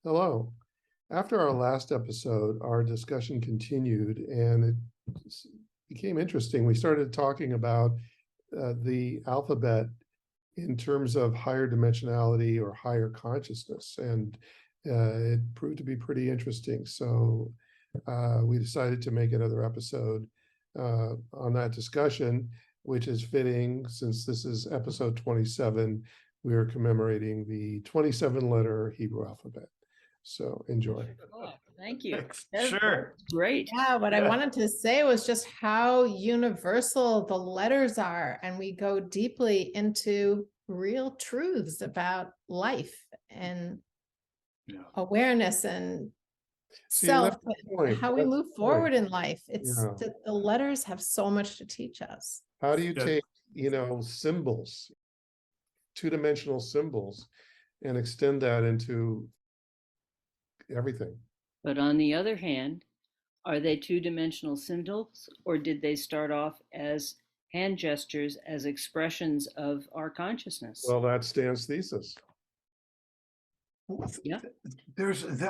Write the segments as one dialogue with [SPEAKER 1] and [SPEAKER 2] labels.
[SPEAKER 1] Hello. After our last episode, our discussion continued and it became interesting. We started talking about the alphabet in terms of higher dimensionality or higher consciousness, and it proved to be pretty interesting. So we decided to make another episode on that discussion, which is fitting since this is episode 27. We are commemorating the 27 letter Hebrew alphabet. So enjoy.
[SPEAKER 2] Oh, thank you.
[SPEAKER 3] Sure.
[SPEAKER 2] Great.
[SPEAKER 4] Yeah, what I
[SPEAKER 3] Yeah.
[SPEAKER 4] wanted to say was just how universal the letters are, and we go deeply into real truths about life and
[SPEAKER 3] Yeah.
[SPEAKER 4] awareness and
[SPEAKER 1] See,
[SPEAKER 4] self,
[SPEAKER 1] that's the point.
[SPEAKER 4] how we
[SPEAKER 1] That's
[SPEAKER 4] move
[SPEAKER 1] the point.
[SPEAKER 4] forward in life. It's
[SPEAKER 1] Yeah.
[SPEAKER 4] the letters have so much to teach us.
[SPEAKER 1] How do you
[SPEAKER 3] Yeah.
[SPEAKER 1] take, symbols, two-dimensional symbols, and extend that into everything?
[SPEAKER 2] But on the other hand, are they two-dimensional symbols, or did they start off as hand gestures, as expressions of our consciousness?
[SPEAKER 1] Well, that's Stan's thesis.
[SPEAKER 2] Yeah.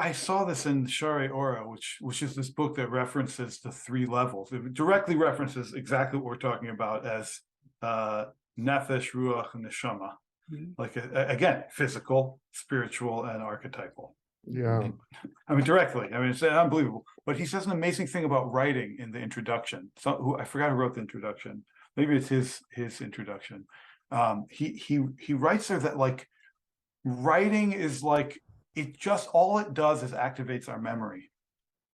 [SPEAKER 3] I saw this in Shari Ora, which is this book that references the three levels. It directly references exactly what we're talking about as nefesh, ruach, and neshama. Like again, physical, spiritual, and archetypal.
[SPEAKER 1] Yeah.
[SPEAKER 3] I mean, directly. I mean, it's unbelievable. But he says an amazing thing about writing in the introduction. So I forgot who wrote the introduction. Maybe it's his introduction. He writes there that like writing is like all it does is activates our memory.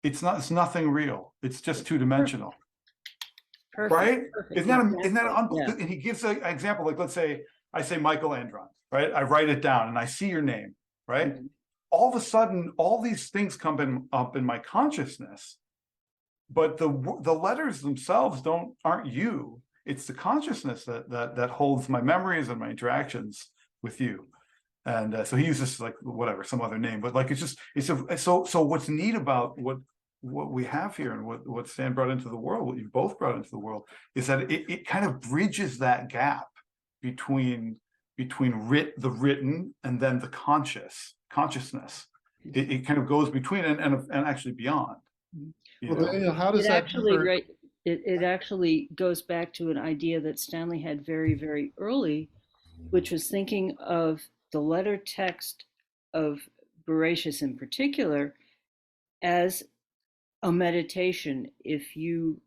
[SPEAKER 3] It's nothing real. It's just two-dimensional.
[SPEAKER 2] Perfect.
[SPEAKER 3] Right?
[SPEAKER 2] Perfect.
[SPEAKER 3] Isn't that
[SPEAKER 2] Exactly.
[SPEAKER 3] unbelievable?
[SPEAKER 2] Yeah.
[SPEAKER 3] And he gives an example, like let's say I say Michael Andron, right? I write it down and I see your name, right?
[SPEAKER 2] Mhm.
[SPEAKER 3] All of a sudden, all these things come up in my consciousness, but the letters themselves aren't you. It's the consciousness that holds my memories and my interactions with you. And so he uses like whatever, some other name, but like so what's neat about what we have here and what Stan brought into the world, what you both brought into the world, is that it kind of bridges that gap between the written and then the consciousness. It kind of goes between and actually beyond.
[SPEAKER 1] Well, Daniel, how does
[SPEAKER 2] It
[SPEAKER 1] that
[SPEAKER 2] actually,
[SPEAKER 1] differ?
[SPEAKER 2] right, it actually goes back to an idea that Stanley had very, very early, which was thinking of the letter text of Bereshit in particular as a meditation. If you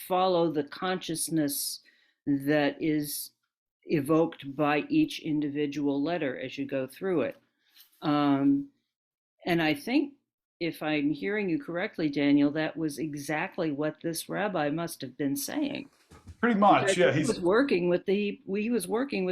[SPEAKER 2] follow the consciousness that is evoked by each individual letter as you go through it. And I think, if I'm hearing you correctly, Daniel, that was exactly what this rabbi must have been saying.
[SPEAKER 3] Pretty much, yeah.
[SPEAKER 2] He was working with the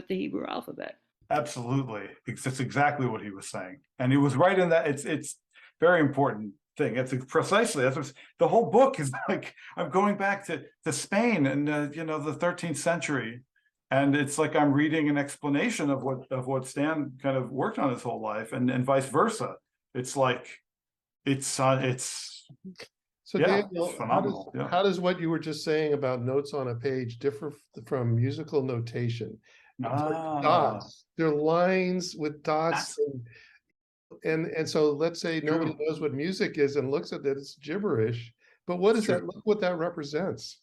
[SPEAKER 2] Hebrew alphabet.
[SPEAKER 3] Absolutely, that's exactly what he was saying, and he was right in that. It's very important thing. It's precisely that's what the whole book is like. I'm going back to Spain and the 13th century, and it's like I'm reading an explanation of what Stan kind of worked on his whole life, and vice versa. It's like it's
[SPEAKER 1] So
[SPEAKER 3] yeah,
[SPEAKER 1] Daniel,
[SPEAKER 3] it's phenomenal.
[SPEAKER 1] how does what you were just saying about notes on a page differ from musical notation? Dots. They're lines with dots, and so let's say nobody knows what music is and looks at it, it's gibberish. But what is that? Look what that represents.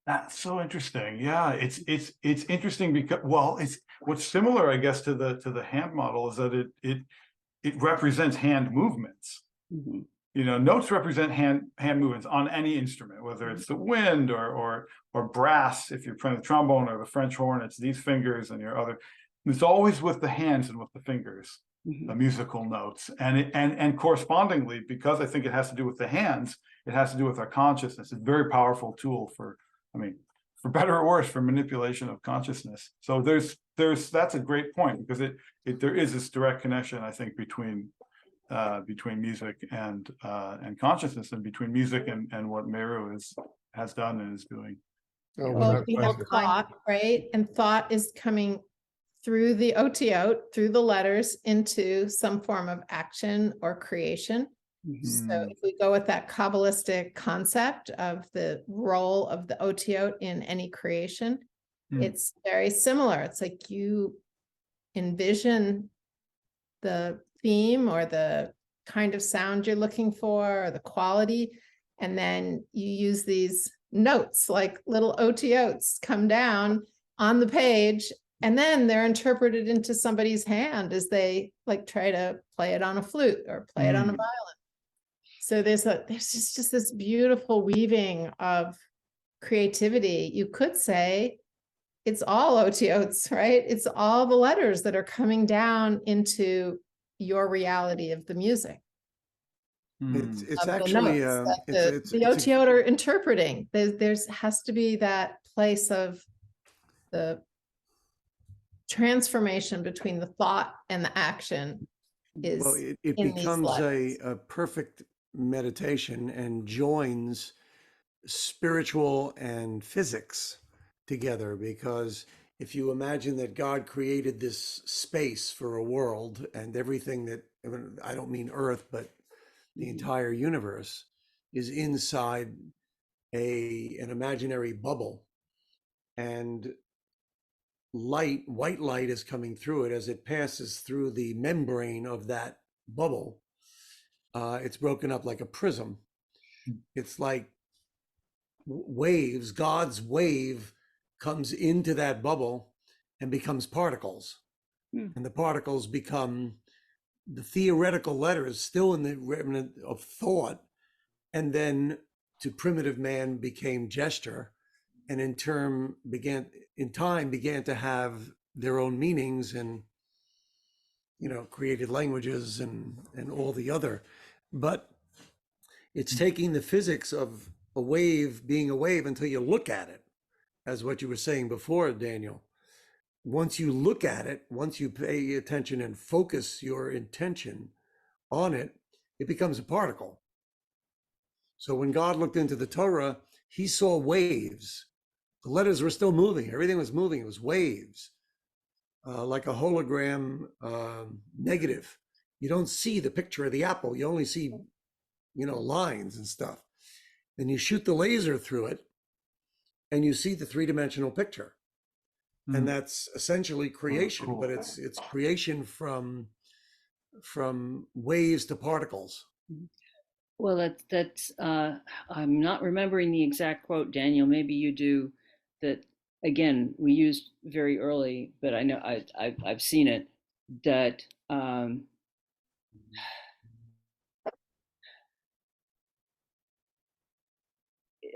[SPEAKER 3] That's so interesting. Yeah, it's interesting because it's what's similar, I guess, to the hand model is that it represents hand movements.
[SPEAKER 2] Mm-hmm.
[SPEAKER 3] Notes represent hand movements on any instrument, whether it's the wind or brass. If you're playing the trombone or the French horn, it's these fingers and your other. It's always with the hands and with the fingers, the musical notes, and correspondingly, because I think it has to do with the hands, it has to do with our consciousness. It's a very powerful tool for better or worse, for manipulation of consciousness. So that's a great point because there is this direct connection, I think, between music and consciousness, and between music and what Meru has done and is doing.
[SPEAKER 4] Well, we have thought, right? And thought is coming through the OTO, through the letters, into some form of action or creation. So if we go with that Kabbalistic concept of the role of the OTO in any creation, it's very similar. It's like you envision the theme or the kind of sound you're looking for or the quality. And then you use these notes, like little OTOs come down on the page, and then they're interpreted into somebody's hand as they like try to play it on a flute or play it on a violin. So there's just this beautiful weaving of creativity. You could say it's all OTOs, right? It's all the letters that are coming down into your reality of the music.
[SPEAKER 5] It's
[SPEAKER 4] Of the
[SPEAKER 5] actually
[SPEAKER 4] notes that the OTO are interpreting. There's has to be that place of the transformation between the thought and the action is
[SPEAKER 5] well, it
[SPEAKER 4] in these
[SPEAKER 5] becomes
[SPEAKER 4] letters.
[SPEAKER 5] a perfect meditation and joins spiritual and physics together, because if you imagine that God created this space for a world and everything that, I don't mean Earth, but the entire universe is inside an imaginary bubble, and white light is coming through it. As it passes through the membrane of that bubble, it's broken up like a prism. It's like waves. God's wave comes into that bubble and becomes particles. And the particles become the theoretical letters still in the remnant of thought, and then to primitive man became gesture, and in time began to have their own meanings, and created languages and all the other. But it's taking the physics of a wave being a wave until you look at it, as what you were saying before, Daniel. Once you look at it, once you pay attention and focus your intention on it, it becomes a particle. So when God looked into the Torah, he saw waves. The letters were still moving. Everything was moving. It was waves, like a hologram negative. You don't see the picture of the apple. You only see, lines and stuff. Then you shoot the laser through it, and you see the three-dimensional picture. And that's essentially creation,
[SPEAKER 3] cool.
[SPEAKER 5] but it's creation from waves to particles.
[SPEAKER 2] Well, that's I'm not remembering the exact quote, Daniel. Maybe you do. That again, we used very early, but I know I've seen it. That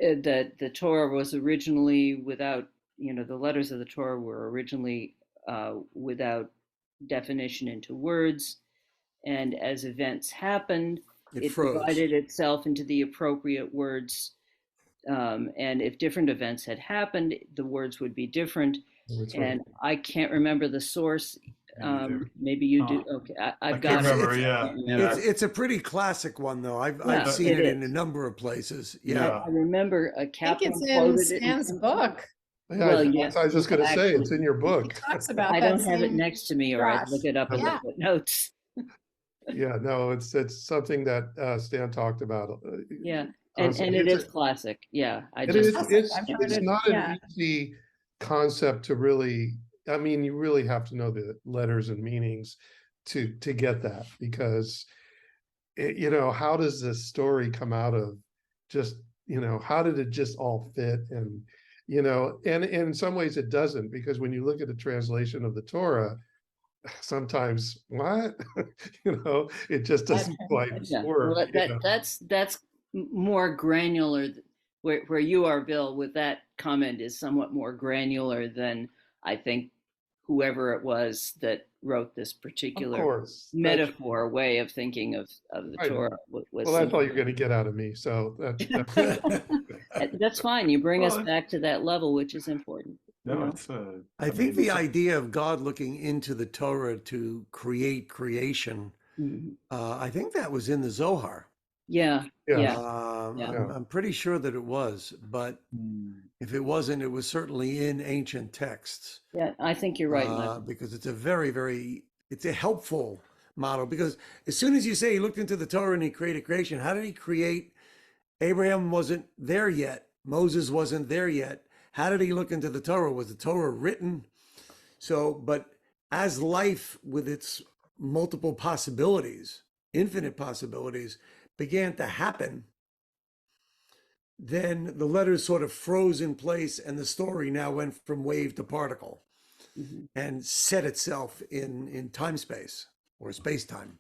[SPEAKER 2] that the Torah was originally without, the letters of the Torah were originally without definition into words, and as events happened, it
[SPEAKER 5] froze.
[SPEAKER 2] divided itself into the appropriate words. And if different events had happened, the words would be different. And I can't remember the source. Maybe you do. Okay, I've got
[SPEAKER 3] can't
[SPEAKER 2] it.
[SPEAKER 3] remember.
[SPEAKER 5] It's a pretty classic one, though. I've seen it in a number of places.
[SPEAKER 3] Yeah.
[SPEAKER 2] I remember a
[SPEAKER 4] I think
[SPEAKER 2] captain
[SPEAKER 4] it's in
[SPEAKER 2] quoted it.
[SPEAKER 4] Stan's book.
[SPEAKER 1] Yeah,
[SPEAKER 2] Well,
[SPEAKER 1] I was just going to say, it's in your
[SPEAKER 4] He
[SPEAKER 1] book.
[SPEAKER 4] talks about
[SPEAKER 2] I
[SPEAKER 4] that
[SPEAKER 2] don't have it
[SPEAKER 4] same
[SPEAKER 2] next to me, or I'd
[SPEAKER 4] Josh.
[SPEAKER 2] look it up in
[SPEAKER 4] Yeah.
[SPEAKER 2] the footnotes.
[SPEAKER 1] Yeah, no, it's something that Stan talked about.
[SPEAKER 2] Yeah, and it is classic. Yeah,
[SPEAKER 4] I've heard
[SPEAKER 1] it's
[SPEAKER 4] it,
[SPEAKER 1] not
[SPEAKER 4] yeah.
[SPEAKER 1] an easy concept to really. I mean, you really have to know the letters and meanings to get that, because how does this story come out of just, how did it just all fit? And and in some ways it doesn't, because when you look at the translation of the Torah, sometimes what it just doesn't quite work.
[SPEAKER 2] Well, that's more granular. Where you are, Bill, with that comment is somewhat more granular than I think whoever it was that wrote this particular metaphor way of thinking of the Torah.
[SPEAKER 1] Well, that's all you're going to get out of me. So
[SPEAKER 2] that's fine. You bring us back to that level, which is important.
[SPEAKER 3] No,
[SPEAKER 5] I think the idea of God looking into the Torah to create creation, I think that was in the Zohar.
[SPEAKER 2] Yeah.
[SPEAKER 5] I'm pretty sure that it was, but if it wasn't, it was certainly in ancient texts.
[SPEAKER 2] Yeah, I think you're right.
[SPEAKER 5] Because it's it's a helpful model, because as soon as you say he looked into the Torah and he created creation, how did he create? Abraham wasn't there yet. Moses wasn't there yet. How did he look into the Torah? Was the Torah written? So, but as life with its multiple possibilities infinite possibilities began to happen, then the letters sort of froze in place and the story now went from wave to particle and set itself in time space or space time.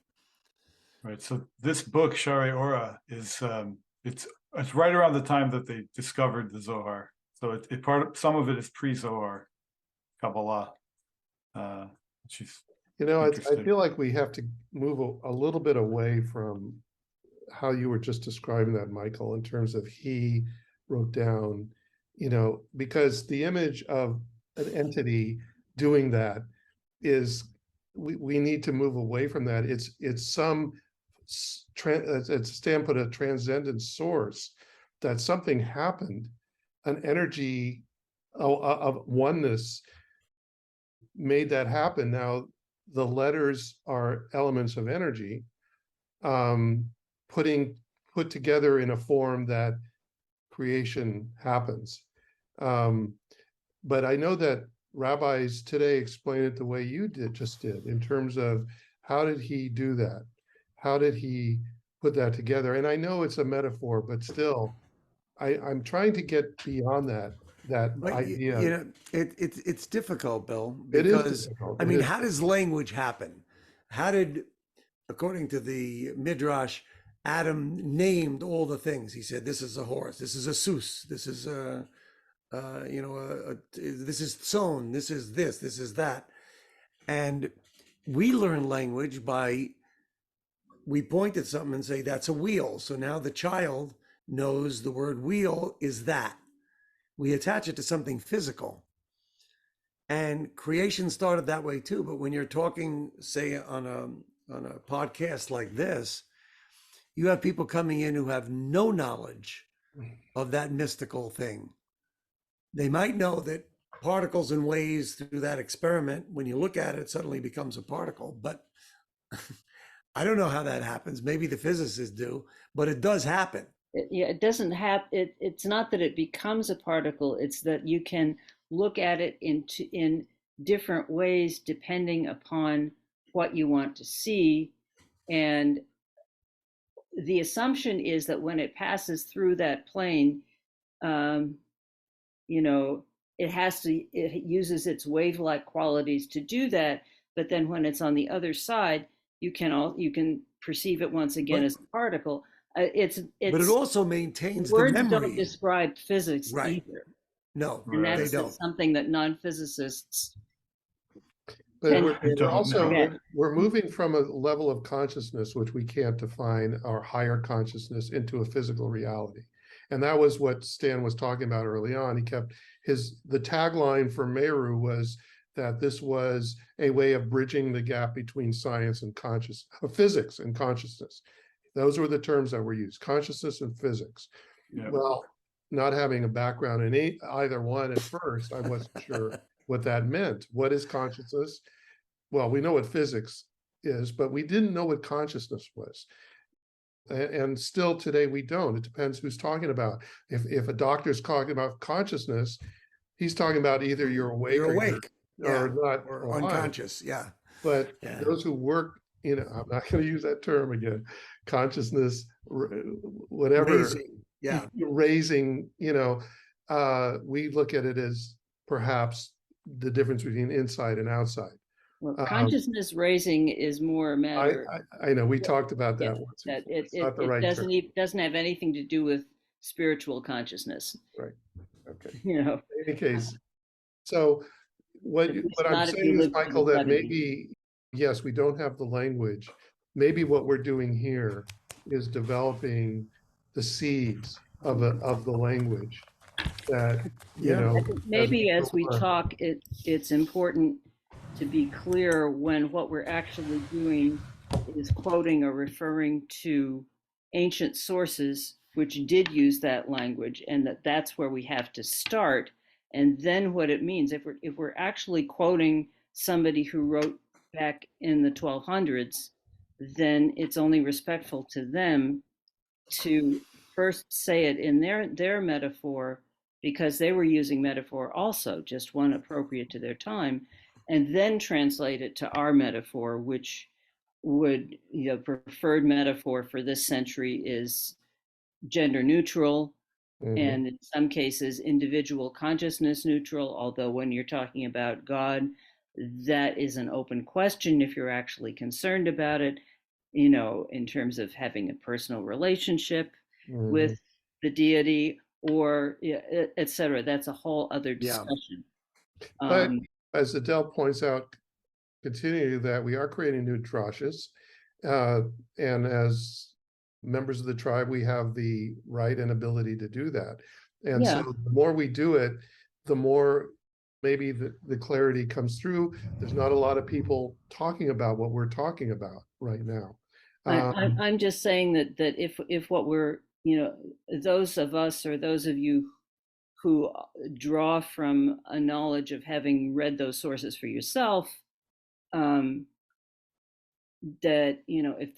[SPEAKER 3] Right. So this book, Shari Ora, is it's right around the time that they discovered the Zohar. So it part of, some of it is pre-Zohar Kabbalah, which is
[SPEAKER 1] I
[SPEAKER 3] interesting.
[SPEAKER 1] feel like we have to move a little bit away from how you were just describing that, Michael, in terms of he wrote down, because the image of an entity doing that is, we need to move away from that. It's some, as Stan put, a transcendent source, that something happened, an energy of oneness made that happen. Now, the letters are elements of energy, put together in a form that creation happens. But I know that rabbis today explain it the way you just did, in terms of how did he do that? How did he put that together? And I know it's a metaphor, but still, I'm trying to get beyond that
[SPEAKER 5] But
[SPEAKER 1] idea.
[SPEAKER 5] it's difficult, Bill,
[SPEAKER 1] It is
[SPEAKER 5] because
[SPEAKER 1] difficult.
[SPEAKER 5] I mean, how does language happen? How did, according to the Midrash, Adam named all the things? He said, "This is a horse. This is a soos. This is this is tzon. This is this. This is that." And we learn language by, we point at something and say, "That's a wheel." So now the child knows the word wheel is that. We attach it to something physical. And creation started that way too. But when you're talking, say, on a podcast like this, you have people coming in who have no knowledge of that mystical thing. They might know that particles and waves through that experiment, when you look at it, suddenly becomes a particle. But I don't know how that happens. Maybe the physicists do, but it does happen.
[SPEAKER 2] It doesn't have it's not that it becomes a particle, it's that you can look at it in different ways depending upon what you want to see. And the assumption is that when it passes through that plane, it uses its wave-like qualities to do that. But then when it's on the other side, you can perceive it once again as a particle.
[SPEAKER 5] But it also maintains the
[SPEAKER 2] words
[SPEAKER 5] memory.
[SPEAKER 2] don't describe physics either.
[SPEAKER 5] No,
[SPEAKER 2] And
[SPEAKER 3] Right.
[SPEAKER 5] they
[SPEAKER 2] that's
[SPEAKER 5] don't.
[SPEAKER 2] something that non-physicists
[SPEAKER 1] But
[SPEAKER 2] tend
[SPEAKER 1] we're
[SPEAKER 2] to
[SPEAKER 1] also,
[SPEAKER 2] forget.
[SPEAKER 1] we're moving from a level of consciousness, which we can't define, our higher consciousness, into a physical reality. And that was what Stan was talking about early on. He kept the tagline for Meru was that this was a way of bridging the gap between science and physics and consciousness. Those were the terms that were used, consciousness and physics.
[SPEAKER 3] Yeah.
[SPEAKER 1] Well, not having a background in either one at first, I wasn't sure what that meant. What is consciousness? Well, we know what physics is, but we didn't know what consciousness was. And still today we don't. It depends who's talking about. If a doctor's talking about consciousness, he's talking about either you're awake, or not,
[SPEAKER 5] or
[SPEAKER 1] alive.
[SPEAKER 5] unconscious. Yeah.
[SPEAKER 1] But those who work, I'm not going to use that term again, consciousness, whatever, raising, we look at it as perhaps the difference between inside and outside.
[SPEAKER 2] Well, consciousness raising is more a matter.
[SPEAKER 1] I know we talked about that once.
[SPEAKER 2] That
[SPEAKER 1] It's not the right term.
[SPEAKER 2] doesn't have anything to do with spiritual consciousness.
[SPEAKER 1] Right. Okay.
[SPEAKER 2] In
[SPEAKER 1] any case, so what I'm saying is, Michael, that maybe, yes, we don't have the language. Maybe what we're doing here is developing the seeds of the language that,
[SPEAKER 2] maybe as we talk, it's important to be clear when what we're actually doing is quoting or referring to ancient sources which did use that language, and that's where we have to start. And then what it means, if we're actually quoting somebody who wrote back in the 1200s, then it's only respectful to them to first say it in their metaphor, because they were using metaphor also, just one appropriate to their time, and then translate it to our metaphor, which would, preferred metaphor for this century is gender neutral, and in some cases individual consciousness neutral, although when you're talking about God, that is an open question if you're actually concerned about it, in terms of having a personal relationship with the deity, or etc. That's a whole other discussion.
[SPEAKER 1] But as Adele points out, continuing that, we are creating new drashas, and as members of the tribe, we have the right and ability to do that. And
[SPEAKER 2] Yeah.
[SPEAKER 1] so the more we do it, the more maybe the clarity comes through. There's not a lot of people talking about what we're talking about right now.
[SPEAKER 2] I'm just saying that if what we're, those of us or those of you who draw from a knowledge of having read those sources for yourself, that, if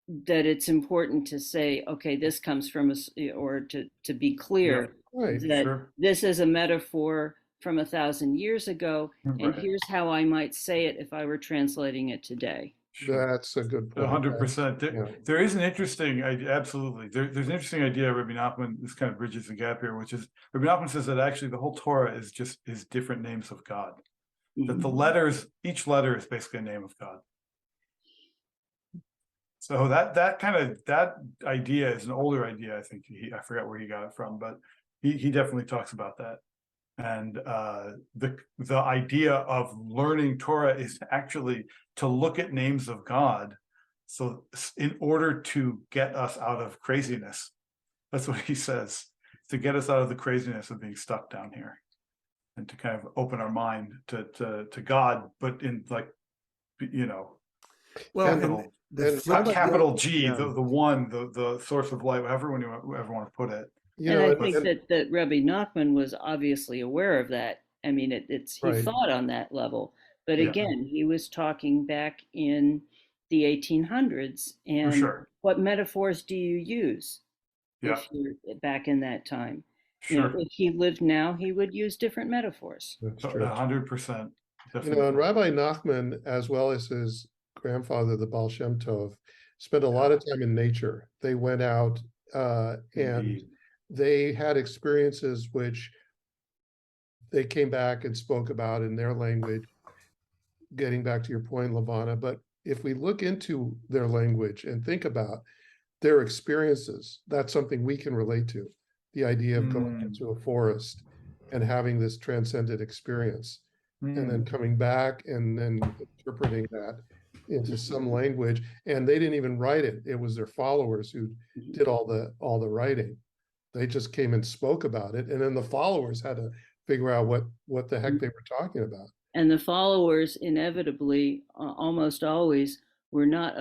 [SPEAKER 2] that it's important to say, okay, this comes from us, or to be clear, that this is a metaphor from 1,000 years ago, and here's how I might say it if I were translating it today.
[SPEAKER 1] That's a good point.
[SPEAKER 3] 100%. There is an interesting, absolutely. There's an interesting idea, Rabbi Nachman, this kind of bridges the gap here, which is, Rabbi Nachman says that actually the whole Torah is different names of God. That the letters, each letter is basically a name of God. So that idea is an older idea. I think I forgot where he got it from, but he definitely talks about that. And the idea of learning Torah is actually to look at names of God. So in order to get us out of craziness, that's what he says, to get us out of the craziness of being stuck down here, and to kind of open our mind to God, but in
[SPEAKER 5] well,
[SPEAKER 3] not capital G, the one, the source of light, however you ever want to put it.
[SPEAKER 2] And I think that Rabbi Nachman was obviously aware of that. I mean, he thought on that level, but again, he was talking back in the 1800s, and what metaphors do you use if you're back in that time? If he lived now, he would use different metaphors.
[SPEAKER 3] 100%.
[SPEAKER 1] And Rabbi Nachman, as well as his grandfather, the Baal Shem Tov, spent a lot of time in nature. They went out and they had experiences which they came back and spoke about in their language, getting back to your point, Lavana. But if we look into their language and think about their experiences, that's something we can relate to. The idea of going into a forest and having this transcendent experience, and then coming back and then interpreting that into some language. And they didn't even write it. It was their followers who did all the writing. They just came and spoke about it, and then the followers had to figure out what the heck they were talking about.
[SPEAKER 2] And the followers inevitably, almost always, were not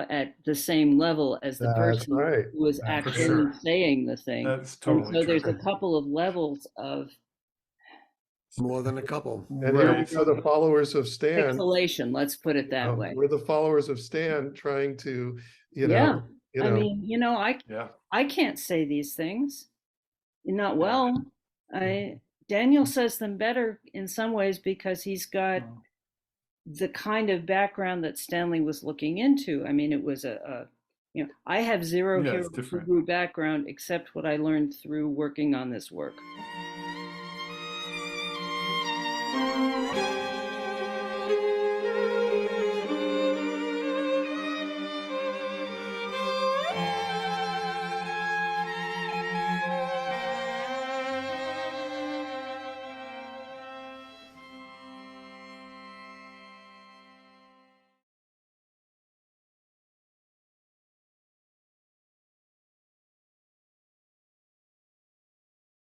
[SPEAKER 2] at the same level as the person who was actually saying the thing.
[SPEAKER 3] That's totally
[SPEAKER 2] true. There's a couple of levels of
[SPEAKER 5] more than a couple.
[SPEAKER 1] And here we are, the followers of Stan.
[SPEAKER 2] Pixelation, let's put it that way.
[SPEAKER 1] We're the followers of Stan trying to,
[SPEAKER 2] I can't say these things. Not well. Daniel says them better in some ways because he's got the kind of background that Stanley was looking into. I mean, it was I have zero Hebrew background except what I learned through working on this work.